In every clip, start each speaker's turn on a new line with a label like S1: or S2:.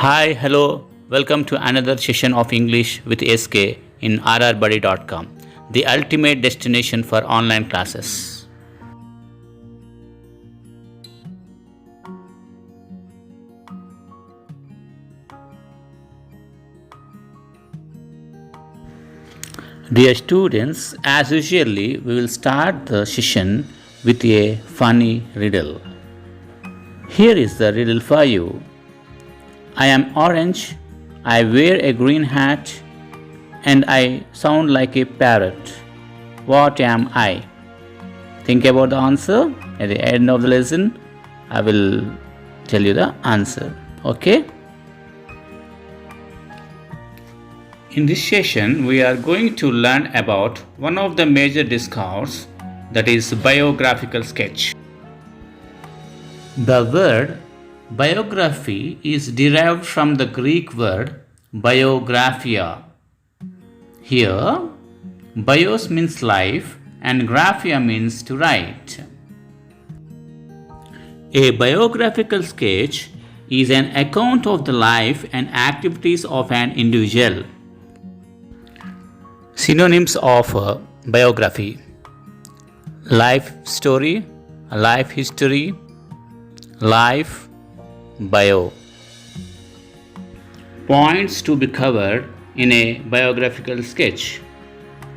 S1: Hi, hello, welcome to another session of English with SK in rrbuddy.com, the ultimate destination for online classes. Dear students, as usually, we will start the session with a funny riddle. Here is the riddle for you. I am orange, I wear a green hat, and I sound like a parrot. What am I? Think about the answer. At the end of the lesson, I will tell you the answer. Okay? In this session, we are going to learn about one of the major discourse, that is biographical sketch. The word biography is derived from the Greek word biographia. Here, bios means life and graphia means to write. A biographical sketch is an account of the life and activities of an individual. Synonyms of biography: life story, life history, life, bio. Points to be covered in a biographical sketch: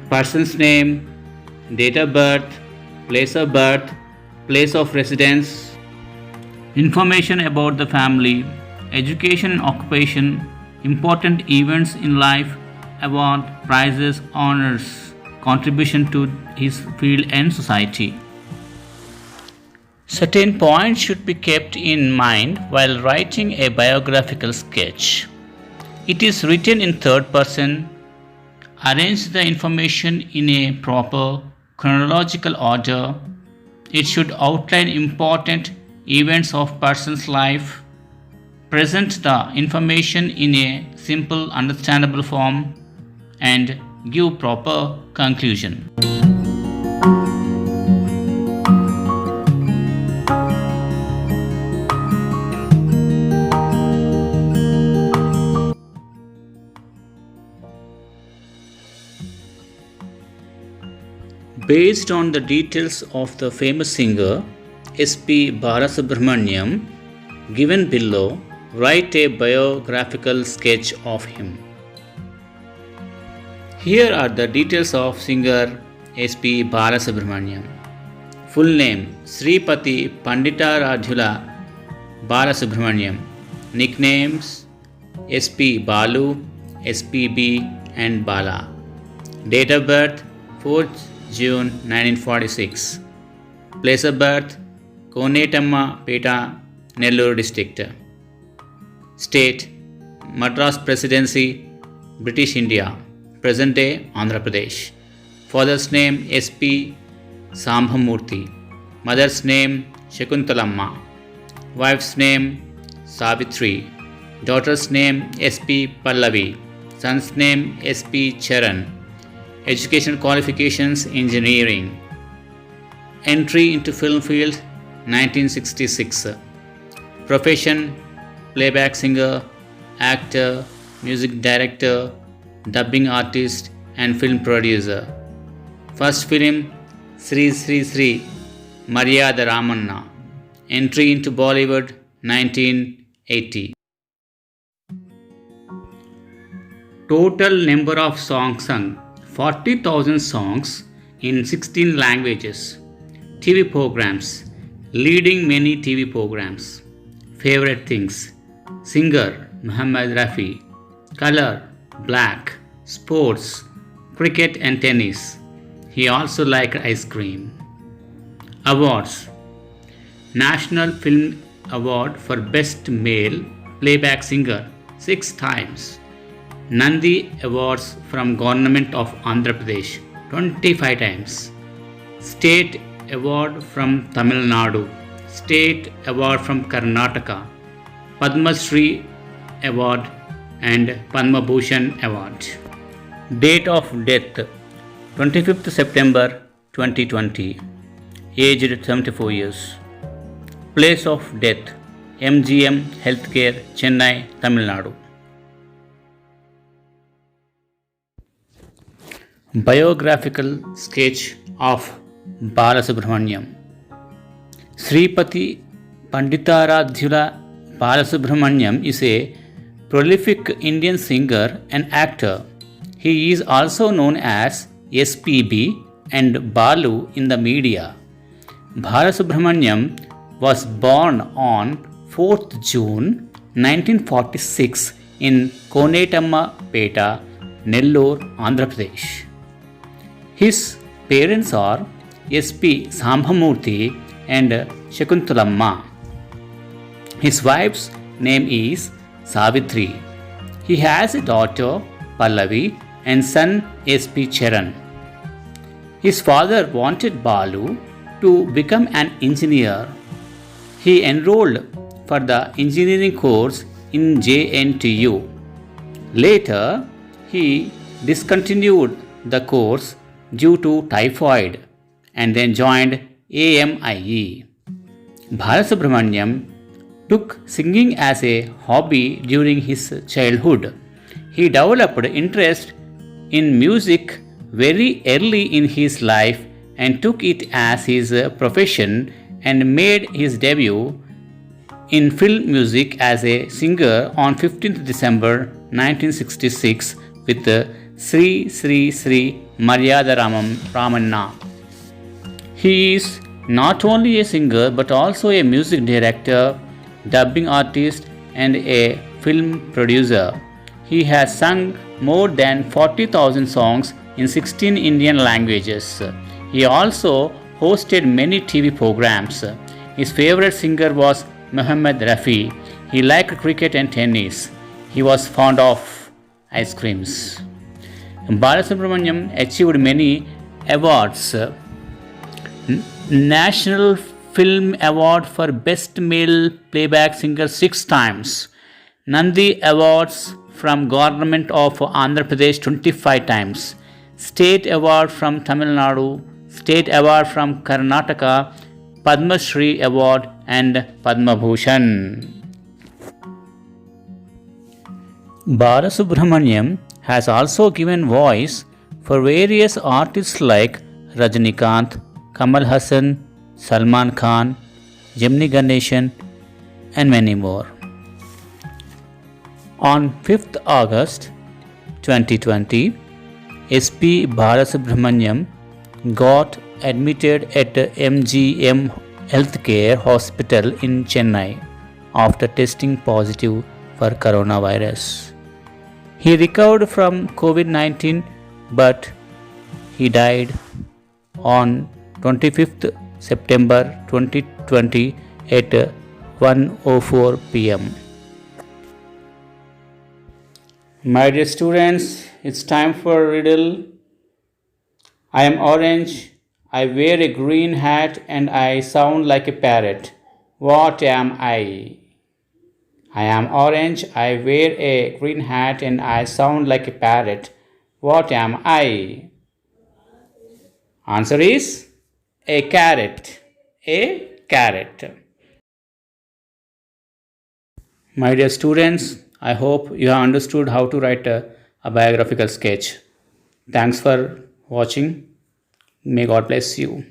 S1: person's name, date of birth, place of residence, information about the family, education and occupation, important events in life, award, prizes, honors, contribution to his field and society. Certain points should be kept in mind while writing a biographical sketch. It is written in third person. Arrange the information in a proper chronological order. It should outline important events of person's life. Present the information in a simple, understandable form and give proper conclusion. Based on the details of the famous singer S.P. Balasubramaniam given below, write a biographical sketch of him. Here are the details of singer S.P. Balasubramaniam. Full name: Sripati Panditaradyula Balasubramaniam. Nicknames: S.P. Balu, S.P.B. and Bala. Date of birth: 4th June 1946. Place of birth: Konetamma Peta, Nellore district. State: Madras Presidency, British India. Present day Andhra Pradesh. Father's name S.P. Sambhamurthy. Mother's name Shakuntalamma. Wife's name Savitri. Daughter's name S.P. Pallavi. Son's name S.P. Charan. Educational qualifications: engineering. Entry into film field: 1966. Profession: playback singer, actor, music director, dubbing artist and film producer. First film: Sri Sri Sri Maryada Ramanna. Entry into Bollywood: 1980. Total number of songs sung: 40,000 songs in 16 languages. TV programs: leading many TV programs. Favorite things: singer Muhammad Rafi. Color: black. Sports: cricket and tennis. He also liked ice cream. Awards: National Film Award for Best Male Playback Singer 6 times. Nandi Awards from Government of Andhra Pradesh 25 times. State Award from Tamil Nadu. State Award from Karnataka. Padma Shri Award and Padma Bhushan Award. Date of death: 25th September 2020. Aged 74 years. Place of death: MGM Healthcare, Chennai, Tamil Nadu. Biographical sketch of Balasubramaniam. Sripati Panditaradhyula Balasubramaniam is a prolific Indian singer and actor. He is also known as SPB and Balu in the media. Balasubramaniam was born on 4th June 1946 in Konetammapeta, Nellore, Andhra Pradesh. His parents are SP Sambhamurthy and Shakuntalamma. His wife's name is Savitri. He has a daughter, Pallavi, and son, SP Charan. His father wanted Balu to become an engineer. He enrolled for the engineering course in JNTU. Later, he discontinued the course due to typhoid and then joined AMIE. Balasubramaniam took singing as a hobby during his childhood. He developed interest in music very early in his life and took it as his profession and made his debut in film music as a singer on 15th December 1966 with Sri Sri Sri Maryada Ramanna. He is not only a singer but also a music director, dubbing artist, and a film producer. He has sung more than 40,000 songs in 16 Indian languages. He also hosted many TV programs. His favorite singer was Muhammad Rafi. He liked cricket and tennis. He was fond of ice creams. Balasubramaniam achieved many awards. National Film Award for Best Male Playback Singer 6 times. Nandi Awards from Government of Andhra Pradesh 25 times. State Award from Tamil Nadu. State Award from Karnataka. Padma Shri Award and Padma Bhushan. Balasubramaniam has also given voice for various artists like Rajinikanth, Kamal Hassan, Salman Khan, Gemini Ganeshan, and many more. On 5th August 2020, SP Balasubramaniam got admitted at MGM Healthcare Hospital in Chennai after testing positive for coronavirus. He recovered from COVID-19 but he died on 25th September 2020 at 1:04 p.m. My dear students, it's time for a riddle. I am orange, I wear a green hat and I sound like a parrot. What am I? I am orange, I wear a green hat and I sound like a parrot. What am I? Answer is a carrot. A carrot. My dear students, I hope you have understood how to write a biographical sketch. Thanks for watching. May God bless you.